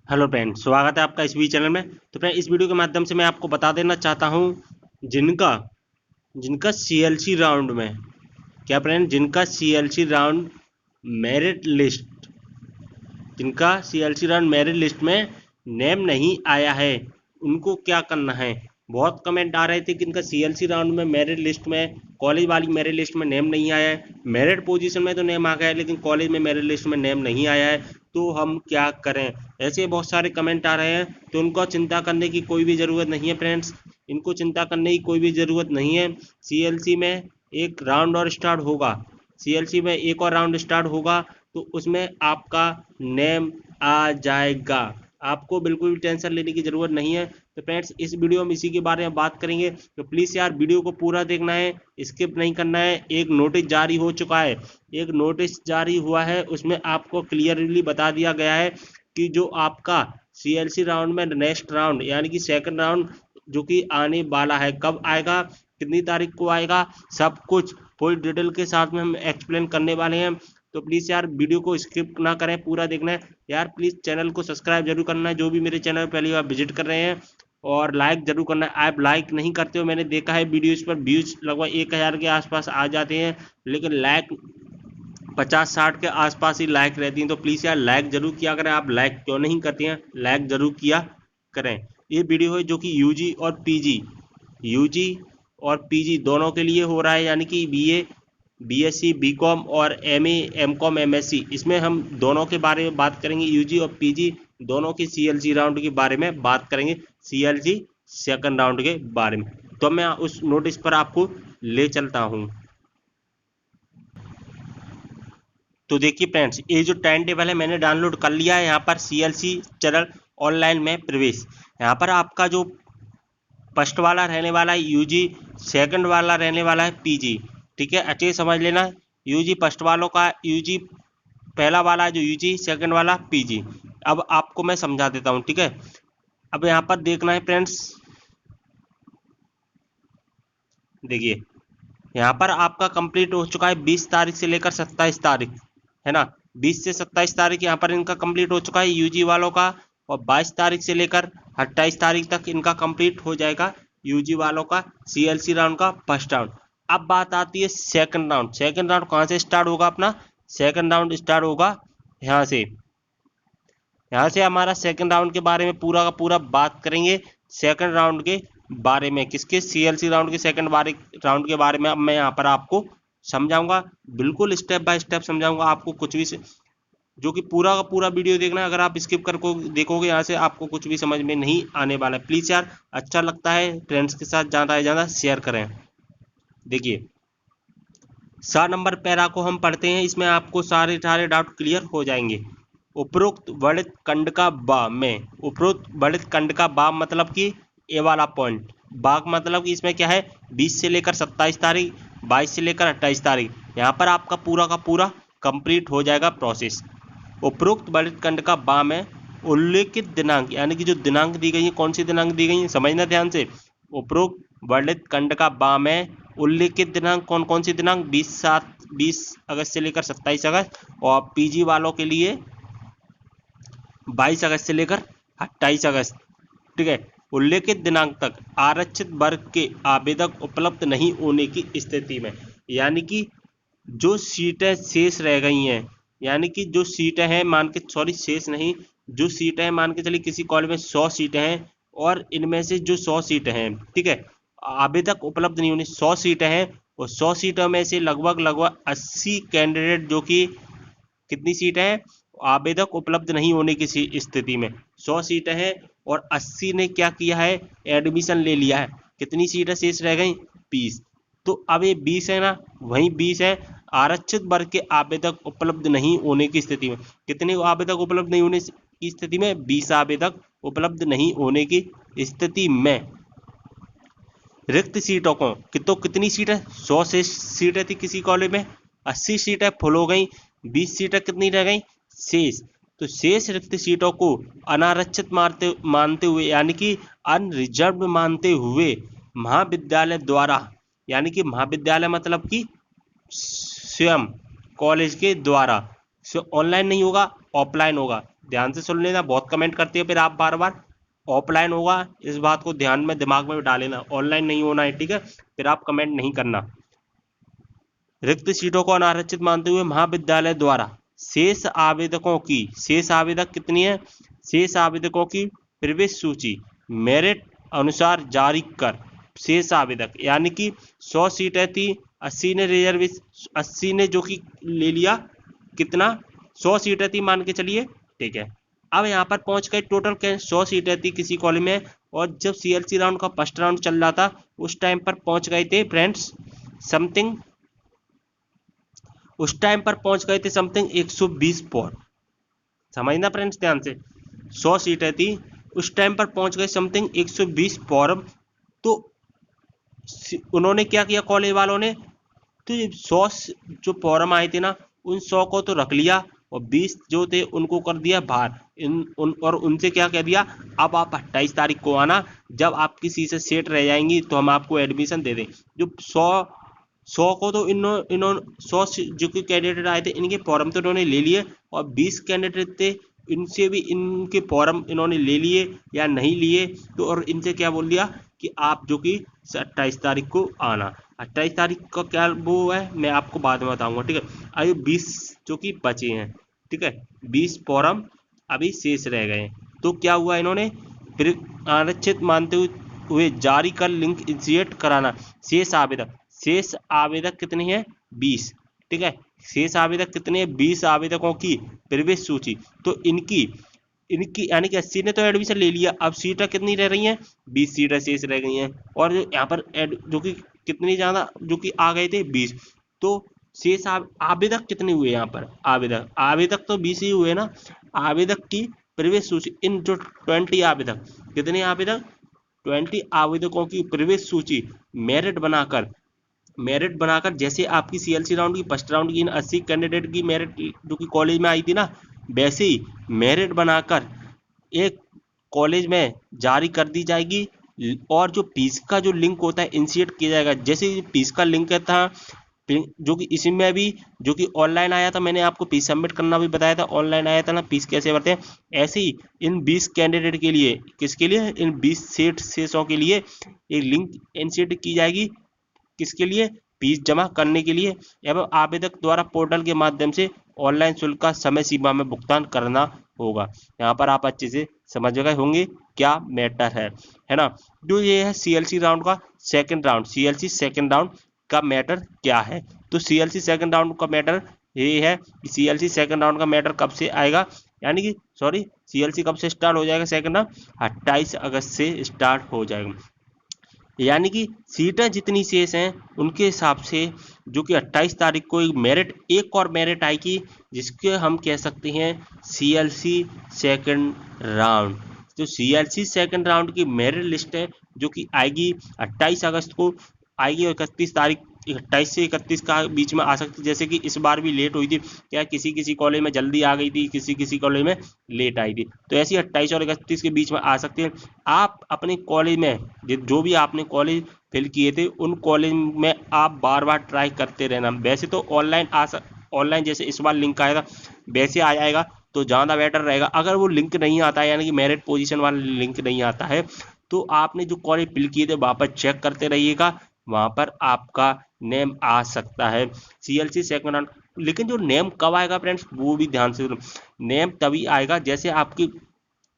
Hello friend, स्वागत है आपका इस वीडियो चैनल में। तो फ्रेंड, इस वीडियो के माध्यम से मैं आपको बता देना चाहता हूं जिनका जिनका सीएलसी राउंड में क्या फ्रेंड, जिनका सीएलसी राउंड मेरिट लिस्ट जिनका सीएलसी राउंड मेरिट लिस्ट में नेम नहीं आया है, उनको क्या करना है। बहुत कमेंट आ रहे थे कि इनका सीएलसी राउंड में मेरिट लिस्ट में, कॉलेज वाली मेरिट लिस्ट में नेम नहीं आया है। मेरिट पोजीशन में तो नेम आ गया है, लेकिन कॉलेज में मेरिट लिस्ट में नेम नहीं आया है, तो हम क्या करें। ऐसे बहुत सारे कमेंट आ रहे हैं, तो उनको चिंता करने की कोई भी ज़रूरत नहीं है फ्रेंड्स। इनको चिंता करने की कोई भी ज़रूरत नहीं है। सीएलसी में एक राउंड और स्टार्ट होगा, सीएलसी में एक और राउंड स्टार्ट होगा, तो उसमें आपका नेम आ जाएगा। आपको बिल्कुल भी टेंशन लेने की ज़रूरत नहीं है। तो फ्रेंड्स, इस वीडियो में इसी के बारे में बात करेंगे, तो प्लीज़ यार वीडियो को पूरा देखना है, स्किप नहीं करना है। एक नोटिस जारी हो चुका है, एक नोटिस जारी हुआ है, उसमें आपको क्लियरली बता दिया गया है कि जो आपका सीएलसी राउंड में नेक्स्ट राउंड यानी कि सेकंड राउंड जो कि आने वाला है, कब आएगा, कितनी तारीख को आएगा, सब कुछ फुल डिटेल के साथ में हम एक्सप्लेन करने वाले हैं। तो प्लीज़ यार वीडियो को स्किप ना करें, पूरा देखना है। यार प्लीज़ चैनल को सब्सक्राइब जरूर करना है, जो भी मेरे चैनल पहली बार विजिट कर रहे हैं, और लाइक जरूर करना है। आप लाइक नहीं करते हो, मैंने देखा है वीडियोज़ पर व्यूज लगभग 1000 के आसपास आ जाते हैं, लेकिन लाइक 50-60 के आसपास ही लाइक रहती हैं। तो प्लीज़ यार लाइक जरूर किया करें। आप लाइक क्यों नहीं करते हैं, लाइक जरूर किया करें। ये वीडियो है जो कि यूजी और पीजी दोनों के लिए हो रहा है, यानी कि बीए, बीएससी, बीकॉम और एमए, एमकॉम, एमएससी, इसमें हम दोनों के बारे में बात करेंगे। यूजी और पीजी दोनों की सीएलसी राउंड के बारे में बात करेंगे, सीएलसी सेकंड राउंड के बारे में। तो मैं उस नोटिस पर आपको ले चलता हूं। तो देखिए फ्रेंड्स, ये जो टाइम टेबल है मैंने डाउनलोड कर लिया है। यहाँ पर सीएलसी चरण ऑनलाइन में प्रवेश, यहाँ पर आपका जो फर्स्ट वाला रहने वाला है यूजी, सेकंड वाला रहने वाला है पीजी। ठीक है, अच्छे से समझ लेना। यूजी फर्स्ट वालों का, यूजी पहला वाला जो यूजी, सेकंड वाला पीजी। अब आपको मैं समझा देता हूँ, ठीक है। अब यहाँ पर देखना है फ्रेंड्स, देखिए यहाँ पर आपका कंप्लीट हो चुका है 20 तारीख से लेकर 27 तारीख, है ना। 20 से 27 तारीख यहाँ पर इनका कंप्लीट हो चुका है यूजी वालों का, और 22 तारीख से लेकर 28 तारीख तक इनका कंप्लीट हो जाएगा यूजी वालों का सीएलसी राउंड का फर्स्ट राउंड। अब बात आती है सेकंड राउंड। सेकंड राउंड कहाँ से स्टार्ट होगा अपना? सेकंड राउंड स्टार्ट होगा यहाँ से। यहाँ से हमारा सेकंड राउंड के बारे में पूरा का पूरा बात करेंगे। सेकंड राउंड के बारे में, किसके? सीएलसी राउंड के सेकंड राउंड के बारे में अब मैं यहाँ पर आपको समझाऊंगा, बिल्कुल स्टेप बाय स्टेप समझाऊंगा आपको। कुछ भी जो कि पूरा का पूरा वीडियो देखना है, अगर आप स्किप कर को देखोगे यहाँ से आपको कुछ भी समझ में नहीं आने वाला है। प्लीज़ यार, अच्छा लगता है फ्रेंड्स के साथ ज़्यादा से ज़्यादा शेयर करें। देखिए 7 नंबर पैरा को हम पढ़ते हैं, इसमें आपको सारे डाउट क्लियर हो जाएंगे। उपरोक्त वर्णित खंड का बा में, उपरोक्त वर्णित खंड का बा मतलब कि ए वाला पॉइंट, बाग मतलब कि इसमें क्या है, 20 से लेकर 27 तारीख, 22 से लेकर 28 तारीख, यहाँ पर आपका पूरा का पूरा कंप्लीट हो जाएगा प्रोसेस। उपरोक्त वर्णित खंड का बा में उल्लेखित दिनांक, यानी कि जो दिनांक दी गई है, कौन सी दिनांक दी गई है समझना ध्यान से। उपरोक्त वर्णित खंड का बा में उल्लेखित दिनांक कौन कौन सी दिनांक? 20 अगस्त से लेकर 27 अगस्त, और पीजी वालों के लिए 22 अगस्त से लेकर 28 अगस्त। ठीक है, उल्लेखित दिनांक तक आरक्षित वर्ग के आवेदक उपलब्ध नहीं होने की स्थिति में, यानी कि जो सीटें शेष रह गई हैं, यानी कि जो सीटें हैं मान के, सॉरी शेष नहीं, जो सीटें हैं मान के चलिए किसी कॉलेज में 100 सीटें हैं, और इनमें से जो 100 सीटें हैं, ठीक है, आवेदक उपलब्ध नहीं होने, 100 सीटें हैं, और 100 सीटों में से लगभग 80 कैंडिडेट, जो कि कितनी सीटें हैं, आवेदक उपलब्ध नहीं होने की स्थिति में 100 सीटें हैं, और 80 ने क्या किया है, एडमिशन ले लिया है। कितनी सीटें शेष रह गई? 20। तो अब ये 20 है ना, वहीं 20 है। आरक्षित वर्ग के आवेदक उपलब्ध नहीं होने की स्थिति में, कितने आवेदक उपलब्ध नहीं होने की स्थिति में? 20 आवेदक उपलब्ध नहीं होने की स्थिति में रिक्त सीटों को, तो कितनी सीटें? 100 से सीटें थी किसी कॉलेज में, 80 सीटें फुल हो गई, 20 सीटें कितनी रह गई? शेष। तो शेष रिक्त सीटों को अनारक्षित मानते हुए, यानी कि अनरिजर्व मानते हुए महाविद्यालय द्वारा, यानी कि महाविद्यालय मतलब कि स्वयं कॉलेज के द्वारा, ऑनलाइन नहीं होगा, ऑफलाइन होगा, ध्यान से सुन लेना, बहुत कमेंट करते हो फिर आप बार बार। ऑफलाइन होगा, इस बात को ध्यान में दिमाग में बिठा लेना, ऑनलाइन नहीं होना है, ठीक है? फिर आप कमेंट नहीं करना। रिक्त सीटों को अनारक्षित मानते हुए महाविद्यालय द्वारा शेष आवेदक कितनी है? शेष आवेदकों की प्रवेश सूची मेरिट अनुसार जारी कर। शेष आवेदक यानी कि 100 सीटें थी, 80 ने रिजर्वेशन, 80 ने जो कि ले लिया कितना, 100 सीटें थी मान के चलिए, ठीक है? अब यहाँ पर पहुंच गए, टोटल 100 सीटें थी किसी कॉलेज में, और जब सीएलसी राउंड का फर्स्ट राउंड चल रहा था उस टाइम पर पहुंच गए थे फ्रेंड्स समथिंग, उस टाइम पर पहुंच गए थे समथिंग 120 फॉर्म। समझना फ्रेंड्स ध्यान से, 100 सीटें थी, उस टाइम पर पहुंच गए समथिंग 120 फॉर्म। तो उन्होंने क्या किया कॉलेज वालों ने, तो 100 जो फॉर्म आए थे ना, उन 100 को तो रख लिया और 20 जो थे उनको कर दिया बाहर। और उनसे क्या कह दिया, अब आप 28 तारीख को आना, जब आपकी सीटें सेट रह जाएंगी तो हम आपको एडमिशन दे दें। जो 100 को तो इन्होंने 100 जो कि कैंडिडेट आए थे इनके फॉर्म तो इन्होंने ले लिए, और 20 कैंडिडेट थे इनसे भी इनके फॉर्म इन्होंने ले लिए या नहीं लिए, तो और इनसे क्या बोल दिया कि आप जो कि 28 तारीख को आना। 28 तारीख का क्या वो है मैं आपको बाद में बताऊंगा, ठीक है? अभी 20 जो कि बचे हैं, ठीक है? 20 फॉर्म अभी शेष रह गए हैं। तो क्या हुआ, इन्होंने फिर आरक्षित मानते हुए जारी कर लिंक इनिशिएट कराना। शेष आवेदक कितने हैं? 20, ठीक है? शेष आवेदक कितने हैं? 20 आवेदकों की प्रवेश सूची। तो इनकी यानी कि 80 ने तो एडमिशन ले लिया, अब सीटें कितनी रह रही हैं? 20 सीटें शेष रह गई हैं। और जो यहाँ पर जो कि कितनी ज़्यादा जो कि आ गए थे 20, तो शेष आवेदक कितने हुए यहाँ पर? आवेदक तो 20 ही हुए ना। आवेदक की प्रवेश सूची, इन जो 20 आवेदक, कितने आवेदक? 20 आवेदकों की प्रवेश सूची मेरिट बनाकर जैसे आपकी सीएलसी राउंड की फर्स्ट राउंड की 80 कैंडिडेट की मेरिट जो कि कॉलेज में आई थी ना, वैसे ही मेरिट बनाकर एक कॉलेज में जारी कर दी जाएगी। और जो फीस का जो लिंक होता है इनिशिएट किया जाएगा, जैसे फीस का लिंक था जो कि इसमें भी जो कि ऑनलाइन आया था, मैंने आपको फीस सबमिट करना भी बताया था, ऑनलाइन आया था ना फीस कैसे भरते हैं, ऐसे ही इन 20 कैंडिडेट के लिए, किसके लिए? इन 20 सेट शेषों के लिए एक लिंक इनिशिएट की जाएगी। किसके लिए? फीस जमा करने के लिए, एवं आवेदक द्वारा पोर्टल के माध्यम से ऑनलाइन शुल्क का समय सीमा में भुगतान करना होगा। यहाँ पर आप अच्छे से समझ गए होंगे क्या मैटर है ना? जो ये है सीएलसी राउंड का second round, CLC second round का मैटर क्या है? तो सीएलसी सेकंड राउंड का मैटर ये है कि सीएलसी सेकंड राउंड का मैटर कब से आएगा, यानी कि सॉरी सीएलसी कब से स्टार्ट हो जाएगा सेकंड राउंड? 28 अगस्त से स्टार्ट हो जाएगा। यानी कि सीटें जितनी शेष हैं उनके हिसाब से जो कि 28 तारीख को एक और मेरिट आएगी, जिसके हम कह सकते हैं सीएलसी सेकंड राउंड। तो सीएलसी सेकंड राउंड की मेरिट लिस्ट है जो कि आएगी 28 अगस्त को आएगी, और 31 तारीख 28 से 31 का बीच में आ सकती है। जैसे कि इस बार भी लेट हुई थी, क्या किसी कॉलेज में जल्दी आ गई थी, किसी कॉलेज में लेट आई थी, तो ऐसी 28 और 31 के बीच में आ सकती है। आप अपने कॉलेज में जो भी आपने कॉलेज फिल किए थे उन कॉलेज में आप बार बार ट्राई करते रहना। वैसे तो ऑनलाइन जैसे इस बार लिंक आया था वैसे आ जाएगा तो ज़्यादा बेटर रहेगा। अगर वो लिंक नहीं आता है, यानी कि मेरिट पोजीशन वाला लिंक नहीं आता है, तो आपने जो कॉलेज फिल किए थे वापस चेक करते रहिएगा, वहाँ पर आपका नेम आ सकता है सीएलसी सेकंड राउंड। लेकिन जो नेम कब आएगा फ्रेंड्स वो भी ध्यान से, नेम तभी आएगा जैसे आपकी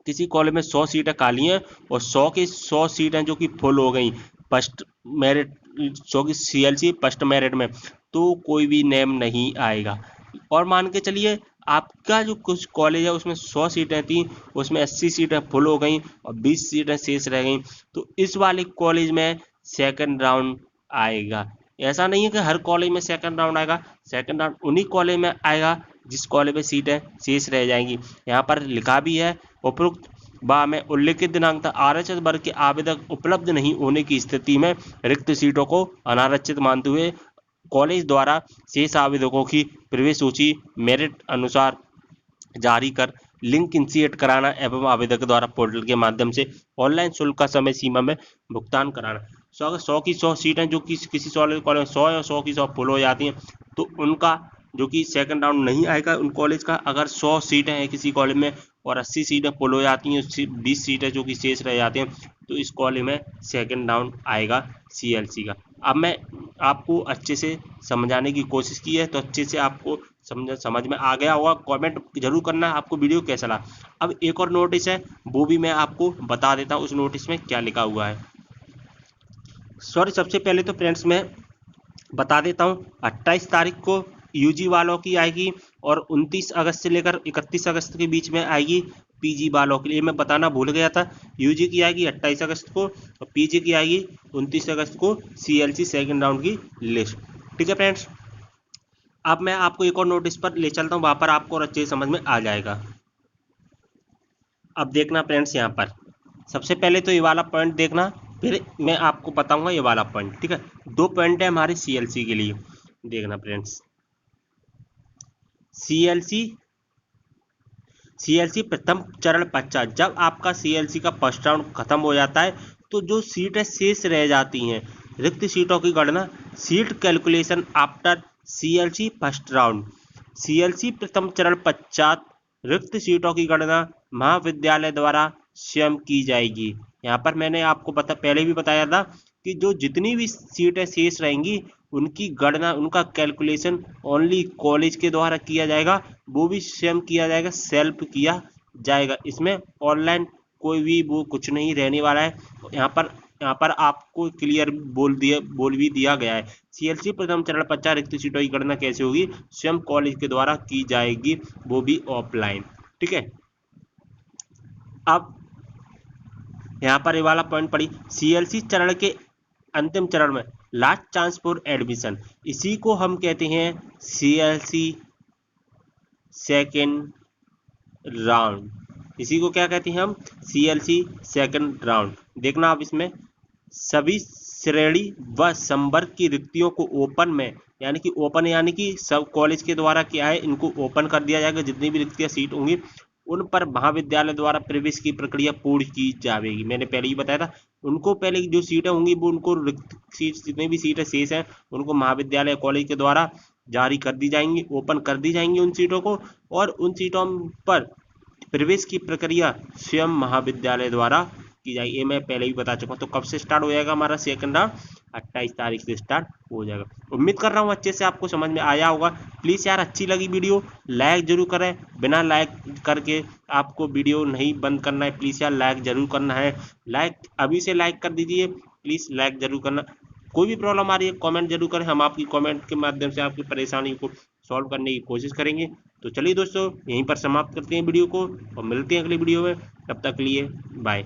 किसी कॉलेज में 100 सीटें खाली हैं और 100 की 100 सीटें जो कि फुल हो गई फर्स्ट मेरिट, जो कि सीएलसी फर्स्ट मेरिट में, तो कोई भी नेम नहीं आएगा। और मान के चलिए आपका जो कुछ कॉलेज है उसमें 100 सीटें थी, उसमें 80 सीटें फुल हो गई और 20 सीटें शेष रह गई, तो इस वाले कॉलेज में सेकंड राउंड आएगा। ऐसा नहीं है कि हर कॉलेज में सेकंड राउंड आएगा, सेकंड राउंड उन्हीं कॉलेज में आएगा जिस कॉलेज में सीटें शेष रह जाएंगी। यहाँ पर लिखा भी है, उपरोक्त बा में उल्लिखित दिनांक तक आरक्षित वर्ग के आवेदक उपलब्ध नहीं होने की स्थिति में रिक्त सीटों को अनारक्षित मानते हुए कॉलेज द्वारा शेष आवेदकों की प्रवेश सूची मेरिट अनुसार जारी कर लिंक इनिशिएट कराना एवं आवेदक द्वारा पोर्टल के माध्यम से ऑनलाइन शुल्क का समय सीमा में भुगतान कराना। अगर 100 की 100 सीटें जो कि किसी कॉलेज में 100 या 100 की 100 फुल हो जाती हैं तो उनका जो कि सेकंड राउंड नहीं आएगा उन कॉलेज का। अगर 100 सीटें हैं किसी कॉलेज में और 80 सीटें पुल हो जाती हैं, 20 सीटें जो कि शेष रह जाती हैं, तो इस कॉलेज में सेकंड राउंड आएगा CLC का। अब मैं आपको अच्छे से समझाने की कोशिश की है, तो अच्छे से आपको समझ में आ गया होगा। कमेंट जरूर करना आपको वीडियो कैसा लगा। अब एक और नोटिस है, वो भी मैं आपको बता देता हूँ उस नोटिस में क्या लिखा हुआ है। सॉरी, सबसे पहले तो फ्रेंड्स मैं बता देता हूँ, 28 तारीख को UG वालों की आएगी और 29 अगस्त से लेकर 31 अगस्त के बीच में आएगी PG वालों के लिए। मैं बताना भूल गया था, UG की आएगी 28 अगस्त को और PG की आएगी 29 अगस्त को CLC सेकेंड राउंड की लिस्ट। ठीक है फ्रेंड्स, अब मैं आपको एक और नोटिस पर ले चलता हूँ, वहाँ पर आपको और अच्छे से समझ में आ जाएगा। अब देखना फ्रेंड्स, यहाँ पर सबसे पहले तो ये वाला पॉइंट देखना, फिर मैं आपको बताऊंगा ये वाला पॉइंट। ठीक है, 2 पॉइंट है हमारे CLC के लिए। देखना फ्रेंड्स, CLC प्रथम चरण पश्चात, जब आपका CLC का फर्स्ट राउंड खत्म हो जाता है तो जो सीटें शेष रह जाती हैं, रिक्त सीटों की गणना, seat calculation after CLC first round. CLC प्रथम चरण पश्चात रिक्त सीटों की गणना महाविद्यालय द्वारा स्वयं की जाएगी। यहाँ पर मैंने आपको पहले भी बताया था कि जो जितनी भी सीटें शेष रहेंगी उनकी गणना, उनका कैलकुलेशन ओनली कॉलेज के द्वारा किया जाएगा, वो भी स्वयं किया जाएगा, सेल्फ किया जाएगा। इसमें ऑनलाइन कोई भी वो कुछ नहीं रहने वाला है। यहाँ पर आपको क्लियर बोल भी दिया गया है। CLC प्रथम चरण पश्चात रिक्त सीटों की गणना कैसे होगी, स्वयं कॉलेज के द्वारा की जाएगी, वो भी ऑफलाइन। ठीक है, अब यहाँ पर ये वाला पॉइंट पड़ी, CLC चरण के अंतिम चरण में लास्ट चांस फॉर एडमिशन, इसी को हम कहते हैं CLC सेकेंड राउंड। इसी को क्या कहते हैं हम, CLC सेकेंड राउंड। देखना आप इसमें सभी श्रेणी व संवर्ग की रिक्तियों को ओपन में, यानी कि सब कॉलेज के द्वारा क्या है, इनको ओपन कर दिया जाएगा। जितनी भी रिक्तियां सीट होंगी उन पर महाविद्यालय द्वारा प्रवेश की प्रक्रिया पूर्ण की जाएगी। मैंने पहले ही बताया था, उनको पहले जो सीटें होंगी वो उनको रिक्त सीट, जितनी भी सीटें शेष हैं उनको महाविद्यालय कॉलेज के द्वारा जारी कर दी जाएंगी, ओपन कर दी जाएंगी उन सीटों को, और उन सीटों पर प्रवेश की प्रक्रिया स्वयं महाविद्यालय द्वारा की जाएगी। ये मैं पहले ही बता चुका हूँ। तो कब से स्टार्ट हो जाएगा हमारा सेकंड राउंड, 28 तारीख से स्टार्ट हो जाएगा। उम्मीद कर रहा हूँ अच्छे से आपको समझ में आया होगा। प्लीज़ यार, अच्छी लगी वीडियो लाइक जरूर करें, बिना लाइक करके आपको वीडियो नहीं बंद करना है। प्लीज़ यार लाइक जरूर करना है, लाइक अभी से लाइक कर दीजिए, प्लीज़ लाइक जरूर करना। कोई भी प्रॉब्लम आ रही है कमेंट जरूर करें, हम आपकी कमेंट के माध्यम से आपकी परेशानी को सॉल्व करने की कोशिश करेंगे। तो चलिए दोस्तों, यहीं पर समाप्त करते हैं वीडियो को और मिलते हैं अगली वीडियो में। तब तक के लिए बाय।